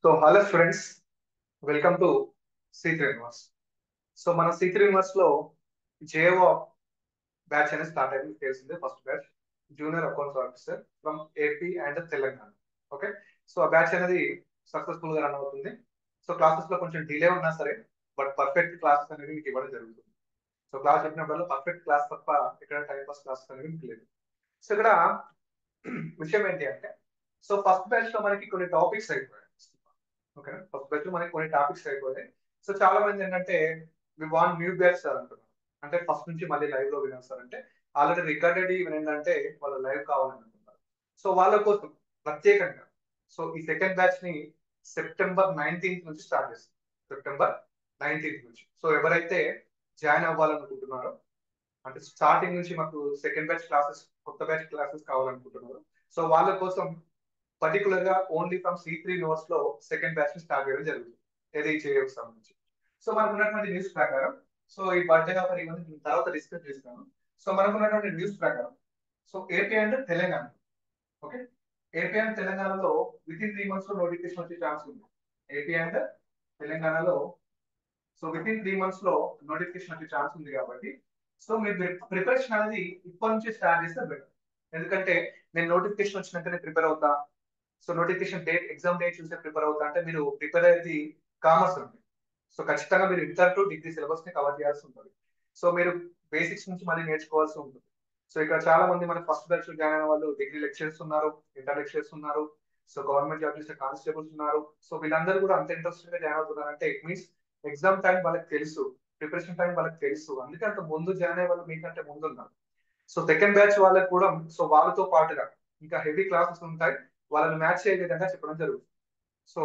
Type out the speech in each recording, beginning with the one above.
Hello students, welcome to C3 Universe. మన C3 Universe లో JO batch అనేది start అయింది తెలిసిందే. First batch junior accounts officer from AP and Telangana. Okay, so ఆ batch అనేది successful గా రన్ అవుతుంది. సో క్లాసెస్ లో కొంచెం డిలే ఉన్నా సరే బట్ పర్ఫెక్ట్ క్లాసెస్ అనేవి మీకు ఇవ్వడం జరుగుతుంది. సో క్లాస్ చెప్పినప్పుడల్లా పర్ఫెక్ట్ క్లాస్ తప్ప ఇక్కడ టైం పాస్ క్లాసెస్ అనేవి మీకు లేదు. సో ఇక్కడ విషయం ఏంటి అంటే, సో ఫస్ట్ బ్యాచ్ లో మనకి కొన్ని టాపిక్స్ అయిపోయాయి. ఓకే, ఫస్ట్ బ్యాచ్ లో మనకి కొన్ని టాపిక్స్ అయిపోయాయి. సో చాలా మంది ఏంటంటే we want new batch sir అంటున్నారు. అంటే ఫస్ట్ నుంచి మళ్ళీ లైవ్ లో వినాలి సార్ అంటే ఆల్రెడీ రికార్డెడ్ ఏంటంటే వాళ్ళ లైవ్ కావాలని అనుకుంటారు. సో వాళ్ళ కోసం ప్రత్యేకంగా సో ఈ సెకండ్ బ్యాచ్ ని సెప్టెంబర్ 19th నుంచి స్టార్ట్ చేస్తాం. సెప్టెంబర్ 19th నుంచి. సో ఎవరైతే జాయిన్ అవ్వాలనుకుంటున్నారో, అంటే స్టార్టింగ్ నుంచి మాకు సెకండ్ బ్యాచ్ క్లాసెస్, కొత్త బ్యాచ్ క్లాసెస్ కావాలనుకుంటున్నారు, సో వాళ్ళ కోసం పర్టికులర్ గా ఓన్లీ ఫ్రమ్ C3 నోట్స్ లో సెకండ్ బ్యాచ్ ని స్టార్ట్ చేయడం జరుగుతుంది. ఏది చేయకు సంబంధించి. సో మనకు ఉన్నటువంటి న్యూస్ ప్రకారం, సో ఈ బర్త్డే ఆఫర్ ఇవన్నీ తర్వాత డిస్కస్ చేస్తాను. సో మనకు ఉన్నటువంటి న్యూస్ ప్రకారం, so AP and Telangana, okay, AP and తెలంగాణలో విత్ ఇన్ 3 months లో నోటిఫికేషన్ వచ్చే ఛాన్స్ ఉంది. ఏపీ అండ్ తెలంగాణలో సో విత్ ఇన్ 3 months లో నోటిఫికేషన్ వచ్చే ఛాన్స్ ఉంది కాబట్టి సో మీరు ప్రిపరేషన్ అనేది ఇప్పటి నుంచి స్టార్ట్ చేస్తే బెటర్. ఎందుకంటే నేను నోటిఫికేషన్ వచ్చినాకనే ప్రిపేర్ అవుతా, so notification date, exam date చూసే ప్రిపేర్ అవుతా అంటే మీరు ప్రిపేర్ అయ్యేది కామర్స్ ఉంది. సో ఖచ్చితంగా మీరు ఇంటర్ టు డిగ్రీ సిలబస్ ని కవర్ చేయాల్సి ఉంటుంది. సో మీరు బేసిక్స్ నుంచి మళ్ళీ నేర్చుకోవాల్సి ఉంటుంది. సో ఇక్కడ చాలా మంది మన ఫస్ట్ బ్యాచ్ జాయిన్ అయిన వాళ్ళు డిగ్రీ లెక్చరర్స్ ఉన్నారు, ఇంటర్ లెక్చరర్స్ ఉన్నారు, సో గవర్నమెంట్ జాబ్ చేసే కానిస్టేబుల్స్ ఉన్నారు. సో వీళ్ళందరూ కూడా అంత ఇంట్రెస్టెడ్ గా జాయిన్ అవుతున్నారు అంటే ఇట్ మీన్స్ ఎగ్జామ్ టైం వాళ్ళకి తెలుసు, ప్రిపరేషన్ టైం వాళ్ళకి తెలుసు, అందుకే అంత ముందు జాయిన్ అయ్యే వాళ్ళు మీకంటే ముందు ఉన్నారు. సో సెకండ్ బ్యాచ్ వాళ్ళకి కూడా సో వాళ్ళతో పాటుగా ఇంకా హెవీ క్లాసెస్ ఉంటాయి, వాళ్ళని మ్యాచ్ అయ్యే విధంగా చెప్పడం జరుగుతుంది. సో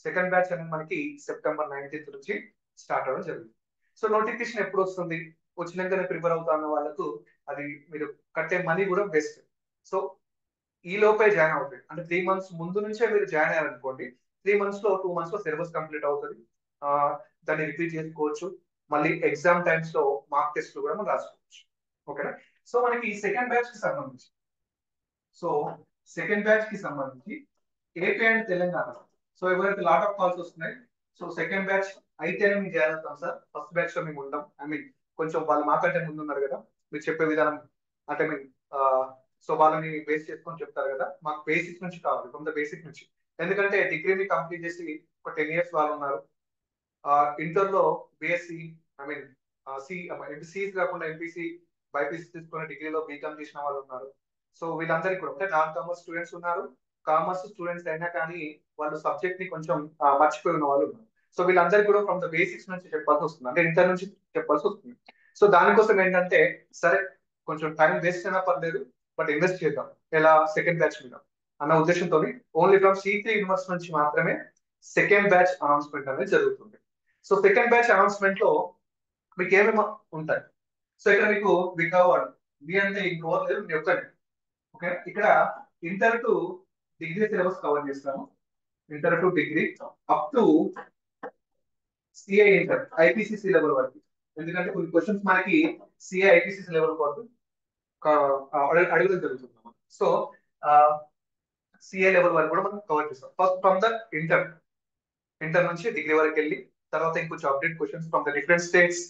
సెకండ్ బ్యాచ్ అనేది మనకి సెప్టెంబర్ 19th నుంచి స్టార్ట్ అవ్వడం జరుగుతుంది. సో నోటిఫికేషన్ ఎప్పుడు వస్తుంది, వచ్చినాకనే ప్రిపేర్ అవుతా అన్న వాళ్ళకు అది మీరు కట్టే మనీ కూడా బెస్ట్. సో ఈ లోపే జాయిన్ అవుతుంది అంటే 3 months ముందు నుంచే మీరు జాయిన్ అయ్యారనుకోండి, 3 months లో 2 months లో సిలబస్ కంప్లీట్ అవుతుంది. దాన్ని రిపీట్ చేసుకోవచ్చు, మళ్ళీ ఎగ్జామ్ టైమ్స్ లో మార్క్ టెస్ట్ కూడా మనం రాసుకోవచ్చు. ఓకేనా. సో మనకి సెకండ్ బ్యాచ్ కి సంబంధించి, సో సెకండ్ బ్యాచ్ కి సంబంధించి ఏపీ అండ్ తెలంగాణ, సో ఎవరైతే లాట్ ఆఫ్ కాల్స్ వస్తున్నాయి, సో సెకండ్ బ్యాచ్ అయితేనే మేము జాయిన్ అవుతాం సార్, ఫస్ట్ బ్యాచ్ లో మేము ఉంటాం. ఐ మీన్ కొంచెం వాళ్ళు మాకంటే ముందు ఉన్నారు కదా, మీరు చెప్పే విధానం అంటే మీన్ సో వాళ్ళని బేస్ చేసుకొని చెప్తారు కదా, మాకు బేసిక్స్ నుంచి కావాలి, కొంత బేసిక్ నుంచి. ఎందుకంటే డిగ్రీని కంప్లీట్ చేసి ఒక 10 years వాళ్ళు ఉన్నారు, ఇంటర్ లో బిఎస్సి, ఐ మీన్ ఎంపీసీ కాకుండా ఎంపీసీ బైపీసీ తీసుకున్న డిగ్రీలో బీకామ్ చేసిన వాళ్ళు ఉన్నారు. సో వీళ్ళందరికీ కూడా అంటే నాన్ కామర్స్ స్టూడెంట్స్ ఉన్నారు, కామర్స్ స్టూడెంట్స్ అయినా కానీ వాళ్ళు సబ్జెక్ట్ ని కొంచెం మర్చిపోయి ఉన్న వాళ్ళు ఉన్నారు. సో వీళ్ళందరికీ కూడా ఫ్రమ్ ద బేసిక్స్ నుంచి చెప్పాల్సి వస్తుంది, అంటే ఇంటర్ నుంచి చెప్పాల్సి వస్తుంది. సో దానికోసం ఏంటంటే సరే కొంచెం టైం వేస్ట్ అయినా పర్లేదు బట్ ఇన్వెస్ట్ చేద్దాం ఎలా సెకండ్ బ్యాచ్ మీద అన్న ఉద్దేశంతో ఓన్లీ ఫ్రమ్ C3 యూనివర్సిటీ నుంచి మాత్రమే సెకండ్ బ్యాచ్ అనౌన్స్మెంట్ అనేది జరుగుతుంది. సో సెకండ్ బ్యాచ్ అనౌన్స్మెంట్ లో మీకు ఏమేమి ఉంటాయి, సో ఇక్కడ మీకు కవర్డ్ మీ అంటే ఇంకోవర్ లేదు, మీ ఒక్కటి. ఓకే, ఇక్కడ inter to degree syllabus cover చేస్తాము, inter to degree up to CI inter IPCC level వరకు. ఎందుకంటే కొన్ని క్వశ్చన్స్ మనకి సిఐ ఐపీసీసీ లెవెల్ వరకు అడగడం జరుగుతుంది. సో సిఐ లెవెల్ వరకు కూడా మనం కవర్ చేస్తాం. First from the inter, inter నుంచి డిగ్రీ వరకు వెళ్ళి తర్వాత ఇంకొంచెం update questions from the different states.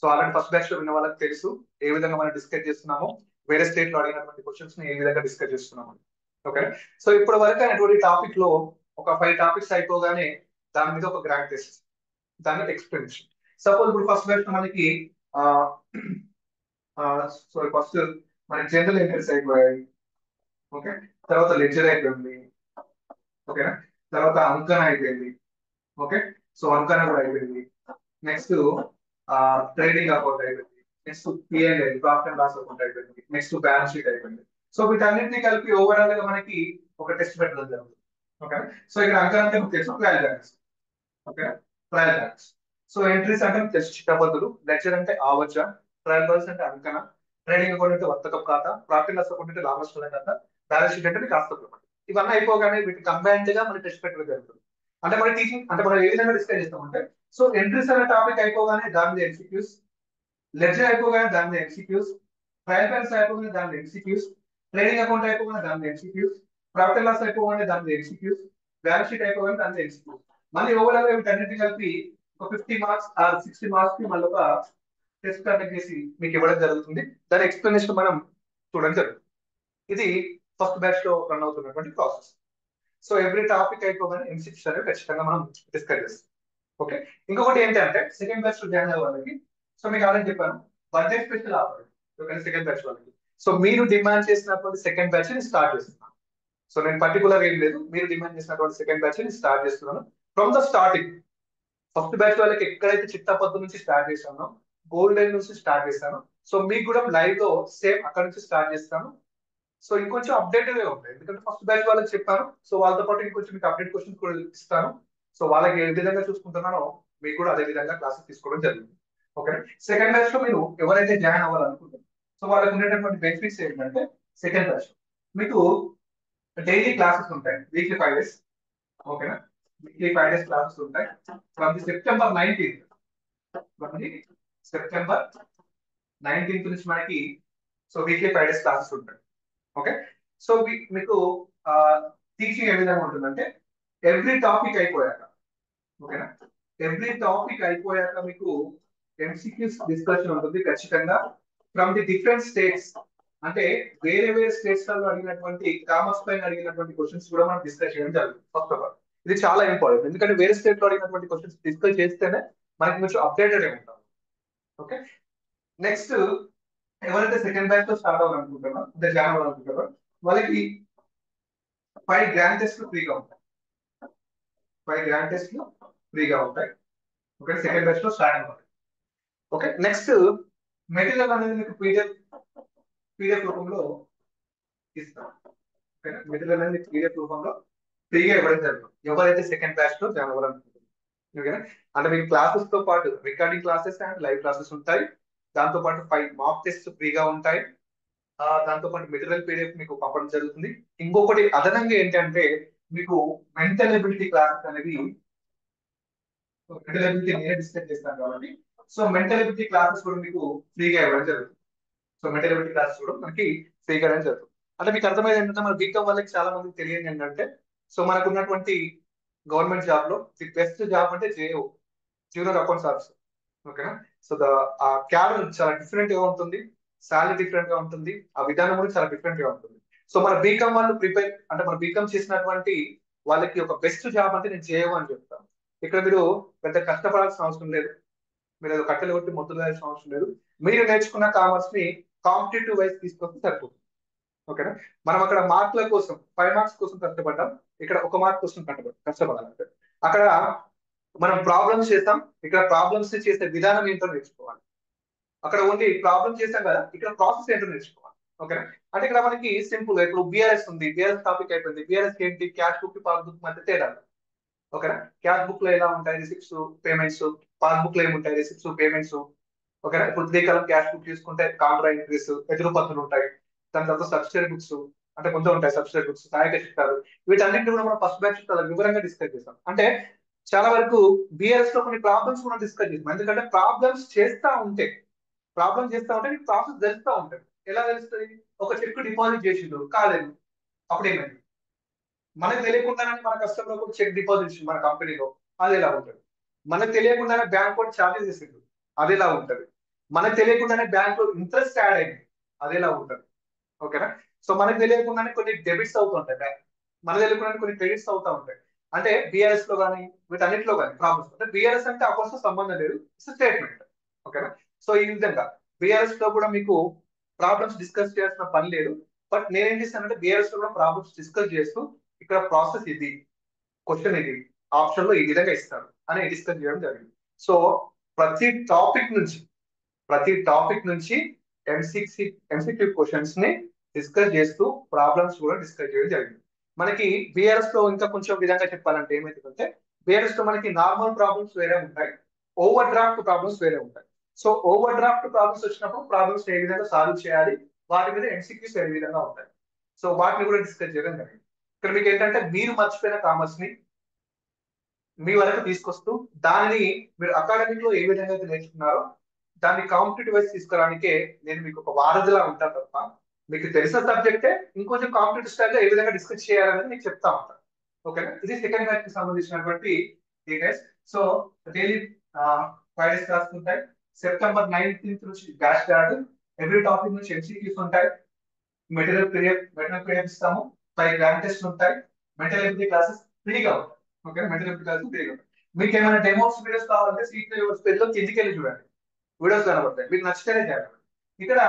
So already first batch లో విన్న వాళ్ళకి తెలుసు ఏ విధంగా మనం డిస్కస్ చేస్తున్నాము, వేరే స్టేట్ లో అడిగినటువంటి క్వశ్చన్స్ ని ఏ విధంగా డిస్కస్ చేస్తున్నాము. ఓకే, సో ఇప్పటి వరకు అయినటువంటి టాపిక్ లో ఒక 5 టాపిక్స్ అయిపోగానే దాని మీద ఒక గ్రాండ్ టెస్ట్, దాని ఎక్స్ప్లెనేషన్. సపోజ్ ఇప్పుడు ఫస్ట్ బ్యాచ్ మనకి సో ఫస్ట్ మనకి జనరల్ ఎంట్రీస్ అయిపోయాయి. ఓకే, తర్వాత లెక్చర్ అయిపోయింది. ఓకేనా, తర్వాత అంకన అయిపోయింది. ఓకే, సో అంకన కూడా అయిపోయింది. నెక్స్ట్ ట్రేడింగ్ అకౌంట్ అయిపోయింది. Next PNL profit and loss account అయిపోయింది. నెక్స్ట్ బ్యాలెన్స్ షీట్ అయిపోయింది. సో వీటన్నిటిని కలిపి ఓవరాల్ గా మనకి ఒక టెస్ట్ పెట్టడం జరుగుతుంది. ఓకే, సో ఇక్కడ అంకన అంటే తెలుసు trial balance. Okay, trial balance. So entries అంటే టెస్ట్ చిట్టపద్ధతులు, లెక్చర్ అంటే ఆవచ్చ, ట్రయల్ బ్యాలెన్స్ అంటే అంకన, ట్రేడింగ్ అకౌంట్ అంటే వర్తకపు ఖాతా, ప్రాఫిట్ లాస్ అకౌంట్ అంటే లాభ నష్టాల ఖాతా, బ్యాలెన్స్ షీట్ అంటే కాస్త ప్రమాణం. ఇవన్నీ అయిపోగానే వీటి కంబైన్డ్ గా మన టెస్ట్ పెట్టడం జరుగుతుంది. అంటే మన టీచింగ్ అంటే మనం ఏ విధంగా డిస్కస్ చేస్తామంటే, సో ఎంట్రీస్ అనే టాపిక్ అయిపోగానే దాని మీద ఎంసీక్యూస్, లెడ్జర్ అయిపోగానే దాని మీద ఎంసీక్యూస్, ట్రయల్ బ్యాలెన్స్ అయిపోగానే దాని మీద ఎంసీక్యూస్, ట్రేడింగ్ అకౌంట్ అయిపోగానే దాని మీద ఎంసీక్యూస్, ప్రాఫిట్ లాస్ అయిపోగానే దాని మీద ఎంసీక్యూస్, బ్యాలెన్స్ షీట్ అయిపోగానే దాన్ని ఎంసీక్యూ. మళ్ళీ ఓవరాల్ వీటన్నిటిని కలిపి ఒక 50 మార్క్స్ 60 మార్క్స్ కి మళ్ళీ ఒక టెస్ట్ కండక్ట్ చేసి మీకు ఇవ్వడం జరుగుతుంది. దాని ఎక్స్ప్లెనేషన్ మనం చూడడం జరుగుతుంది. ఇది ఫస్ట్ బ్యాచ్ లో రన్ అవుతున్నటువంటి ప్రాసెస్. సో ఎవ్రీ టాపిక్ అయిపోగానే ఎంసీక్యూస్ అనేవి ఖచ్చితంగా మనం డిస్కస్ చేస్తాం. ఓకే, ఇంకొకటి ఏంటంటే సెకండ్ బ్యాచ్ లో జాయిన్ అయ్యే వాళ్ళకి, సో మీకు ఆల్రెడీ చెప్పాను birthday special offer second batch వాళ్ళకి. సో మీరు డిమాండ్ చేసినటువంటి సెకండ్ బ్యాచ్ ని స్టార్ట్ చేస్తున్నాను. సో నేను పర్టికులర్ ఏం లేదు, మీరు డిమాండ్ చేసినటువంటి సెకండ్ బ్యాచ్ ని స్టార్ట్ చేస్తున్నాను from the starting. First batch వాళ్ళకి ఎక్కడైతే చిట్టపద్దు నుంచి స్టార్ట్ చేశానో, గోల్డెన్ నుంచి స్టార్ట్ చేశాను. సో మీకు కూడా లైవ్ లో సేమ్ అక్కడ నుంచి స్టార్ట్ చేస్తాను. సో ఇంకొంచెం అప్డేటెడ్ గా ఉంటాయి, ఎందుకంటే ఫస్ట్ బ్యాచ్ వాళ్ళకి చెప్పాను. సో వాళ్ళతో పాటు ఇంకొంచెం మీకు అప్డేట్ క్వశ్చన్స్ కూడా ఇస్తాను. సో వాళ్ళకి ఏ విధంగా చూసుకుంటున్నానో మీకు కూడా అదే విధంగా క్లాసెస్ తీసుకోవడం జరిగింది. ఓకే, సెకండ్ బ్యాచ్ లో మీరు ఎవరైతే జాయిన్ అవ్వాలనుకుంటారో, సో వాళ్ళకి ఉండేటటువంటి బెనిఫిట్స్ ఏంటంటే సెకండ్ బ్యాచ్ మీకు డైలీ క్లాసెస్ ఉంటాయి, వీక్లీ 5 days. ఓకేనా, వీక్లీ 5 days క్లాసెస్ ఉంటాయి from September 19th. September 19th నుంచి మనకి సో వీక్లీ 5 days క్లాసెస్ ఉంటాయి. ఓకే, సో మీకు టీచింగ్ ఏ విధంగా ఉంటుందంటే ఎవ్రీ టాపిక్ అయిపోయాక, ఓకేనా, ఎవ్రీ టాపిక్ అయిపోయాక మీకు ఎంసీక్యూస్ డిస్కషన్ ఉంటుంది ఖచ్చితంగా ఫ్రమ్ ది డిఫరెంట్ స్టేట్స్. అంటే వేరే వేరే స్టేట్స్ లో అడిగినటువంటి కామర్స్ పైన అడిగినటువంటి క్వశ్చన్స్ కూడా మనం డిస్కస్ చేయడం జరుగుతుంది. ఫస్ట్ ఆఫ్ ఆల్ ఇది చాలా ఇంపార్టెంట్, ఎందుకంటే వేరే స్టేట్ లో అడిగినటువంటి క్వశ్చన్స్ డిస్కస్ చేస్తేనే మనకి కొంచెం అప్డేటెడ్ ఉంటాం. ఓకే, నెక్స్ట్ ఎవరైతే సెకండ్ బ్యాచ్ లో స్టార్ట్ అవ్వాలనుకుంటారో, అంటే జాయిన్ అవ్వాలనుకుంటారో, వాళ్ళకి 5 గ్రాండ్ టెస్ట్లు ఫ్రీగా ఉంటాయి. 5 గ్రాండ్ టెస్ట్లు ఫ్రీగా ఉంటాయి. ఓకే, సెకండ్ బ్యాచ్ లో స్టార్ట్ అవ్వాలి. ఓకే, నెక్స్ట్ మెటీరియల్ అనేది మీకు పీడిఎఫ్ రూపంలో ఇస్తాం. ఓకేనా, మెటీరియల్ అనేది పీడిఎఫ్ రూపంలో ఫ్రీగా ఇవ్వడం జరుగుతుంది ఎవరైతే సెకండ్ బ్యాచ్ లో జాయిన్ అవ్వాలనుకుంటున్నారు. ఓకేనా, అంటే మీకు క్లాసెస్ తో పాటు recording classes and live classes ఉంటాయి. దాంతో పాటు 5 మాక్ టెస్ట్ ఫ్రీగా ఉంటాయి. దాంతో పాటు మెటీరియల్ పీడిఎఫ్ మీకు పంపడం జరుగుతుంది. ఇంకొకటి అదనంగా ఏంటంటే మీకు మెంటల్ ఎబిలిటీ క్లాసెస్ అనేది, మెంటల్ ఎబిలిటీ నేనే డిస్కస్ చేస్తాను కాబట్టి, సో మెంటల్ ఎబిలిటీ క్లాసెస్ కూడా మీకు ఫ్రీగా ఇవ్వడం జరుగుతుంది. సో మెంటల్ ఎబిలిటీ క్లాసెస్ కూడా మనకి ఫ్రీగా ఇవ్వడం జరుగుతుంది. అంటే మీకు అర్థమైంది ఏంటంటే మన బీకామ్ వాళ్ళకి చాలా మందికి తెలియదు ఏంటంటే, సో మనకు ఉన్నటువంటి గవర్నమెంట్ జాబ్ లో ది బెస్ట్ జాబ్ అంటే జేఓ, జూనియర్ అకౌంట్స్ ఆఫీసర్. ఓకేనా, సో ఆ క్యాడర్ చాలా డిఫరెంట్ గా ఉంటుంది, సాలరీ డిఫరెంట్ గా ఉంటుంది, ఆ విధానం కూడా చాలా డిఫరెంట్ గా ఉంటుంది. సో మన బీకామ్ వాళ్ళు ప్రిపేర్ అంటే మన బీకామ్ చేసినటువంటి వాళ్ళకి ఒక బెస్ట్ జాబ్ అంటే నేను జేఓ అని చెప్తాను. ఇక్కడ మీరు పెద్ద కష్టపడాల్సిన అవసరం లేదు, మీరు ఏదో కట్టెలు కొట్టి మొత్తం వేయాల్సిన అవసరం లేదు. మీరు నేర్చుకున్న కామర్స్ ని కాంపిటేటివ్ వైజ్ తీసుకొస్తే సరిపోతుంది. ఓకేనా, మనం అక్కడ మార్కుల కోసం 5 మార్క్స్ కోసం కష్టపడ్డాం, ఇక్కడ 1 మార్క్ కోసం కష్టపడాలంటే అక్కడ మనం ప్రాబ్లమ్స్ చేస్తాం, ఇక్కడ ప్రాబ్లమ్స్ చేసే విధానం ఏంటో నేర్చుకోవాలి. అక్కడ ఓన్లీ ప్రాబ్లమ్ చేస్తాం కదా, ఇక్కడ ప్రాసెస్ ఏంటో నేర్చుకోవాలి. ఓకేనా, అంటే ఇక్కడ మనకి సింపుల్ గా ఇప్పుడు బిఆర్ఎస్ ఉంది, బిఆర్ఎస్ టాపిక్ అయిపోయింది. బిఆర్ఎస్ ఏంటి, క్యాష్ బుక్ పాస్ బుక్ మధ్య తేడా. ఓకేనా, క్యాష్ బుక్ లో ఎలా ఉంటాయి రిసిప్ట్స్ పేమెంట్స్, పాస్ బుక్ లో ఏముంటాయి రిసిప్ట్స్ పేమెంట్స్. ఓకేనా, ఇప్పుడు శ్రీకాలం క్యాష్ బుక్ తీసుకుంటే కాంట్రా ఎంట్రీస్ ఎదురు పత్రులు ఉంటాయి. దాని తర్వాత సబ్సిడరీ బుక్స్ అంటే ముందు ఉంటాయి, సబ్సిడరీ బుక్స్ సహాయక చిట్టాలు. వీటన్నింటినీ కూడా మనం ఫస్ట్ బ్యాచ్ చాలా వివరంగా డిస్కస్ చేస్తాం. అంటే చాలా వరకు బిఆర్ఎస్ లో కొన్ని ప్రాబ్లమ్స్ కూడా డిస్కస్ చేస్తాం, ఎందుకంటే ప్రాబ్లమ్స్ చేస్తా ఉంటే నీకు ప్రాసెస్ తెలుస్తూ ఉంటుంది. ఎలా తెలుస్తుంది, ఒక చెక్ డిపాజిట్ చేసిండు కాలేదు, అప్పుడు ఏమైంది, మనకు తెలియకుండానే మన కస్టమర్ కూడా చెక్ డిపాజిట్ మన కంపెనీలో, అది ఎలా ఉంటుంది. మనకు తెలియకుండానే బ్యాంక్ కూడా ఛార్జెస్ చేసిండు, అది ఎలా ఉంటుంది. మనకు తెలియకుండానే బ్యాంక్ లో ఇంట్రెస్ట్ యాడ్ అయింది, అది ఎలా ఉంటుంది. ఓకేనా, సో మనకు తెలియకుండానే కొన్ని డెబిట్స్ అవుతుంటాయి బ్యాంక్, మనకు తెలియకుండానే కొన్ని క్రెడిట్స్ అవుతా ఉంటాయి. అంటే బిఆర్ఎస్ లో కానీ వీటన్నిటిలో కానీ ప్రాబ్లమ్స్ అంటే బిఆర్ఎస్ అంటే అకౌంట్స్ తో సంబంధం లేదు, ఇట్స్ స్టేట్మెంట్. ఓకేనా, సో ఈ విధంగా బిఆర్ఎస్ లో కూడా మీకు ప్రాబ్లమ్స్ డిస్కస్ చేయాల్సిన పని లేదు. బట్ నేనేం చేస్తానంటే బిఆర్ఎస్ లో కూడా ప్రాబ్లమ్స్ డిస్కస్ చేస్తూ ఇక్కడ ప్రాసెస్ ఇది, క్వశ్చన్ ఇది, ఆప్షన్ లో ఈ విధంగా ఇస్తారు అని డిస్కస్ చేయడం జరిగింది. సో ప్రతి టాపిక్ నుంచి ఎంసీక్యూ క్వశ్చన్స్ ని డిస్కస్ చేస్తూ ప్రాబ్లమ్స్ కూడా డిస్కస్ చేయడం జరిగింది. మనకి బిఆర్ఎస్ లో ఇంకా కొంచెం విధంగా చెప్పాలంటే ఏమైతుందంటే, బిఆర్ఎస్ లో మనకి నార్మల్ ప్రాబ్లమ్స్ వేరే ఉంటాయి, ఓవర్ డ్రాఫ్ట్ ప్రాబ్లమ్స్ వేరే ఉంటాయి. సో ఓవర్ డ్రాఫ్ట్ ప్రాబ్లమ్స్ వచ్చినప్పుడు ప్రాబ్లమ్స్ ఏ విధంగా సాల్వ్ చేయాలి, వాటి మీద ఎంసీక్యూస్ ఏ విధంగా ఉంటాయి. సో వాటిని కూడా డిస్కస్ చేయడం జరిగింది. ఇక్కడ మీకు ఏంటంటే మీరు మర్చిపోయిన కామర్స్ ని మీ వరకు తీసుకొస్తూ దానిని మీరు అకాడమిక్ లో ఏ విధంగా అయితే నేర్చుకున్నారో దాన్ని కాంపిటేటివ్ వైజ్ తీసుకురానికే నేను మీకు ఒక వారధిలా ఉంటాను తప్ప, మీకు తెలిసిన సబ్జెక్టే ఇంకొంచెం కాంపిటేటివ్ స్టైల్లో ఏ విధంగా డిస్కస్ చేయాలనేది మీకు చెప్తా ఉంటాను. ఓకేనా, ఇది సెకండ్ బ్యాచ్ కి సంబంధించినటువంటి details. So daily 5 days class ఉంటాయి. సెప్టెంబర్ 19th నుంచి బ్యాచ్ స్టార్ట్. ఎవ్రీ టాపిక్ నుంచి ఎంసీక్యూస్ ఉంటాయి. మెటీరియల్ ఇస్తాము. 5 గ్రాండ్ టెస్ట్ ఉంటాయి. మెంటల్ ఎబిలిటీ క్లాసెస్ ఫ్రీగా ఉంటాయి. ఓకే, మెంటల్ ఎబిలిటీ క్లాసెస్ ఫ్రీగా ఉంటాయి. మీకు ఏమైనా డెమోస్ వీడియోస్ కావాలంటే సీట్ పేజ్లో కిందికి వెళ్ళి చూడండి, వీడియోస్ కనబడతాయి. మీకు నచ్చితేనే చేయాలి. ఇక్కడ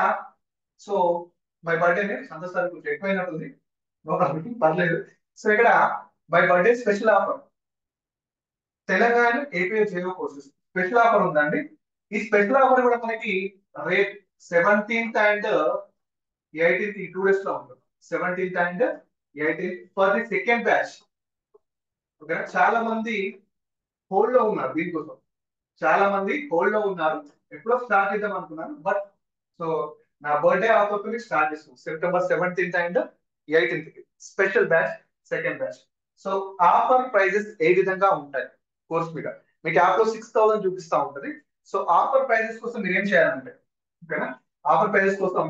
so my birthday Santosh sir కొంచెం ఎక్కువైనట్టుంది, పర్లేదు. సో ఇక్కడ my birthday special offer Telangana AP JO courses special offer ఉందండి. ఈ స్పెషల్ ఆఫర్ కూడా మనకి రేట్ 17th and 18th ఈ 2 days లో ఉంటుంది. 17th and 18th for the second batch. Okay, చాలా మంది హోల్డ్ లో ఉన్నారు దీనికోసం, చాలా మంది హోల్డ్ లో ఉన్నారు. ఎప్పుడో స్టార్ట్ చేద్దాం అనుకున్నాను, బట్ సో నా బర్త్డే ఆఫర్ స్టార్ట్ చేస్తాం సెప్టెంబర్ 17th and 18th కి special batch second batch. So offer prices ఏ విధంగా ఉంటాయి కోర్స్ మీద మీకు యాప్ లో 6,000 చూపిస్తా ఉంటది. సో ఆఫర్ ప్రైజెస్ కోసం మీరు ఏం చేయాలంటే, ఓకేనా, ఆఫర్ ప్రైజెస్ కోసం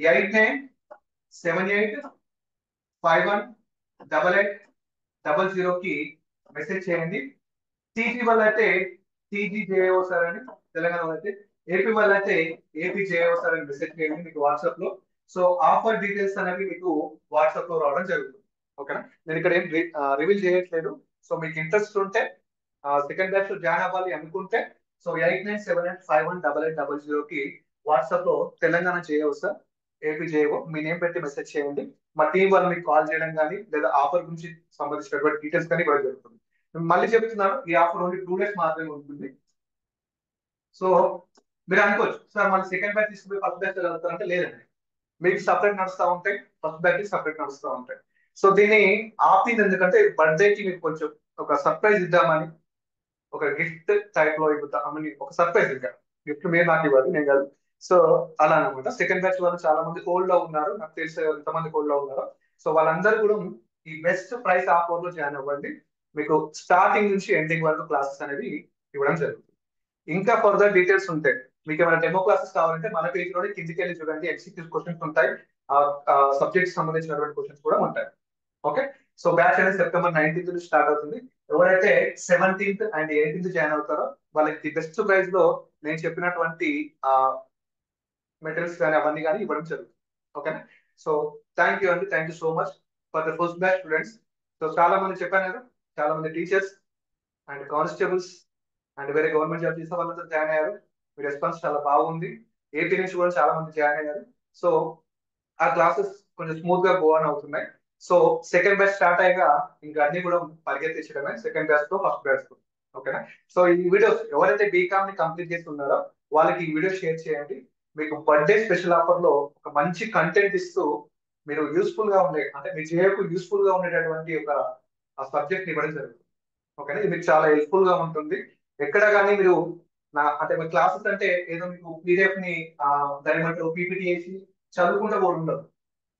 8978518800 కి మెసేజ్ చేయండి. టీజీ వల్ల అయితే టీజీ జేఓ సార్ అని, తెలంగాణ వాళ్ళు అయితే ఏపీ వల్ల అయితే ఏపీ జేఓ సార్ అని మెసేజ్ చేయండి మీకు వాట్సాప్ లో. సో ఆఫర్ డీటెయిల్స్ అనేవి మీకు వాట్సాప్ లో రావడం జరుగుతుంది. ఓకేనా, నేను ఇక్కడ ఏం రివీల్ చేయట్లేదు. సో మీకు ఇంట్రెస్ట్ ఉంటే సెకండ్ బ్యాచ్ లో జాయిన్ అవ్వాలి అనుకుంటే సో 8978518800 కి వాట్సాప్ లో Telangana JO sir AP JO మీ నేమ్ పెట్టి మెసేజ్ చేయండి. మా టీం వాళ్ళు మీకు కాల్ చేయడం కానీ లేదా ఆఫర్ గురించి సంబంధించినటువంటి డీటెయిల్స్ కానీ ఇవ్వడం జరుగుతుంది. మళ్ళీ చెప్తున్నాను, ఈ ఆఫర్ ఓన్లీ 2 days మాత్రమే ఉంటుంది. సో మీరు అనుకోవచ్చు సార్ మళ్ళీ సెకండ్ బ్యాచ్ తీసుకుని ఫస్ట్ బ్యాచ్ చదువుతారంటే లేదండి, మీకు సపరేట్ నడుస్తూ ఉంటాయి, ఫస్ట్ బ్యాచ్ సపరేట్ నడుస్తూ ఉంటాయి. సో దీన్ని ఆపింది ఎందుకంటే బర్త్డేకి మీకు కొంచెం ఒక సర్ప్రైజ్ ఇద్దామని, ఒక గిఫ్ట్ టైప్ లో ఇద్దామని, ఒక సర్ప్రైజ్ ఇంకా గిఫ్ట్ మీరు నాకు ఇవ్వాలి నేను కాదు. సో అలా అనమాట. సెకండ్ బ్యాచ్ వాళ్ళు చాలా మంది హోల్డ్ లో ఉన్నారు, నాకు తెలిసి ఎంతమంది హోల్డ్ లో ఉన్నారు. సో వాళ్ళందరూ కూడా ఈ బెస్ట్ ప్రైస్ ఆఫర్ లో జాయిన్ అవ్వండి. మీకు స్టార్టింగ్ నుంచి ఎండింగ్ వరకు క్లాసెస్ అనేవి ఇవ్వడం జరుగుతుంది. ఇంకా ఫర్దర్ డీటెయిల్స్ ఉంటాయి. మీకు ఏమైనా డెమో క్లాసెస్ కావాలంటే మన పేజ్ లోనే కిందికి వెళ్ళి చూడండి, ఎక్స్క్యూస్ క్వశ్చన్స్ ఉంటాయి, సబ్జెక్ట్ సంబంధించినటువంటి క్వశ్చన్స్ కూడా ఉంటాయి. ఓకే, సో బ్యాచ్ అనేది సెప్టెంబర్ 19th నుంచి స్టార్ట్ అవుతుంది. ఎవరైతే 17th and 18th జాయిన్ అవుతారో వాళ్ళకి ది బెస్ట్ ప్రైస్ లో నేను చెప్పినటువంటి మెటీరియల్స్ కానీ అవన్నీ కానీ ఇవ్వడం జరుగుతుంది. ఓకేనా, సో థ్యాంక్ యూ అండి, thank you so much for the first batch students. So చాలా మంది చెప్పాను కదా, చాలా మంది టీచర్స్ అండ్ కానిస్టేబుల్స్ అండ్ వేరే గవర్నమెంట్ జాబ్ చేసే వాళ్ళంతా జాయిన్ అయ్యారు. మీ రెస్పాన్స్ చాలా బాగుంది. ఏపీ నుంచి కూడా చాలా మంది జాయిన్ అయ్యారు. సో ఆ క్లాసెస్ కొంచెం స్మూత్ గా గో ఆన్ అవుతున్నాయి. సో సెకండ్ బ్యాచ్ స్టార్ట్ అయ్యాక ఇంకా అన్ని కూడా పరిగెత్తించడమే సెకండ్ బ్యాచ్ తో ఫస్ట్ బ్యాచ్ తో. ఓకేనా, సో ఈ వీడియోస్ ఎవరైతే బీకామ్ ని కంప్లీట్ చేసి ఉన్నారో వాళ్ళకి ఈ వీడియో షేర్ చేయండి. మీకు బర్త్డే స్పెషల్ ఆఫర్ లో ఒక మంచి కంటెంట్ ఇస్తూ మీరు యూస్ఫుల్ గా ఉండే అంటే మీ చేయకు యూస్ఫుల్ గా ఉండేటటువంటి ఒక సబ్జెక్ట్ ఇవ్వడం జరుగుతుంది. ఓకేనా, ఇది మీకు చాలా హెల్ప్ఫుల్ గా ఉంటుంది. ఎక్కడ కానీ మీరు అంటే మీ క్లాసెస్ అంటే ఏదో మీకు పీడిఎఫ్ ని దాని బట్టి పీపీటీ చేసి చదువుకుంటే కూడా ఉండదు.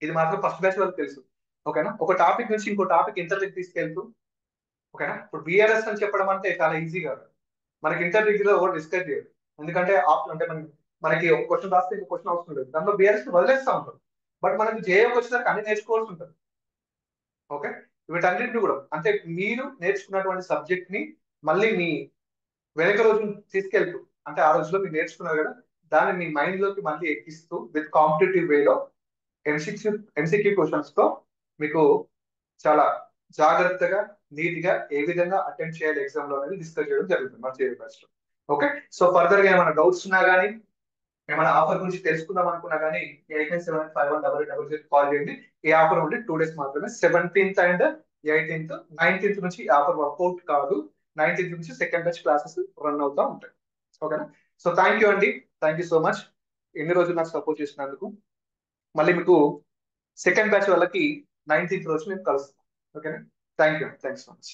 ఇది మాత్రం ఫస్ట్ బ్యాచ్ వాళ్ళకి తెలుసు. ఓకేనా, ఒక టాపిక్ నుంచి ఇంకో టాపిక్ ఇంటర్వ్యూకి తీసుకెళ్తూ, ఓకేనా, ఇప్పుడు బిఆర్ఎస్ అని చెప్పడం అంటే చాలా ఈజీ కాదు. మనకి ఇంటర్వ్యూలో కూడా డిస్కస్ చేయదు. ఎందుకంటే అంటే మనకి ఒక క్వశ్చన్ రాస్తే ఇంకో క్వశ్చన్ అవసరం లేదు, దాంట్లో బిఆర్ఎస్ వదిలేస్తూ ఉంటాం. బట్ మనకి జేఎం వచ్చినాక అన్ని నేర్చుకోవాల్సి ఉంటుంది. ఓకే, వీటన్నిటిని కూడా అంటే మీరు నేర్చుకున్నటువంటి సబ్జెక్ట్ ని మళ్ళీ మీ వెనక రోజు తీసుకెళ్తూ, అంటే ఆ రోజులో మీరు నేర్చుకున్నారు కదా దాన్ని మీ మైండ్ లోకి మళ్ళీ ఎక్కిస్తూ విత్ కాంపిటేటివ్ వేలో ఎంసీక్యూ క్వశ్చన్స్ తో మీకు చాలా జాగ్రత్తగా నీట్ గా ఏ విధంగా అటెంప్ట్ చేయాలి ఎగ్జామ్ లో అనేది డిస్కస్ చేయడం జరుగుతుంది మన థియరీ క్లాస్ లో. ఓకే, సో ఫర్దర్ గా ఏమైనా డౌట్స్ ఉన్నా కానీ ఏమైనా ఆఫర్ గురించి తెలుసుకుందాం అనుకున్నా కానీ 8978518800 కాల్ చేయండి. ఈ ఆఫర్ ఓన్లీ 2 days మాత్రమే, 17th and 18th. 19th నుంచి ఈ ఆఫర్ వర్కౌట్ కాదు. 19th నుంచి సెకండ్ బ్యాచ్ క్లాసెస్ రన్ అవుతా ఉంటాయి. ఓకేనా, సో థ్యాంక్ యూ అండి, థ్యాంక్ యూ సో మచ్ ఎన్ని రోజులు నాకు సపోర్ట్ చేసినందుకు. మళ్ళీ మీకు సెకండ్ బ్యాచ్ వాళ్ళకి 19th రోజు మేము కలుస్తాం. ఓకేనా, thank you, thanks so much.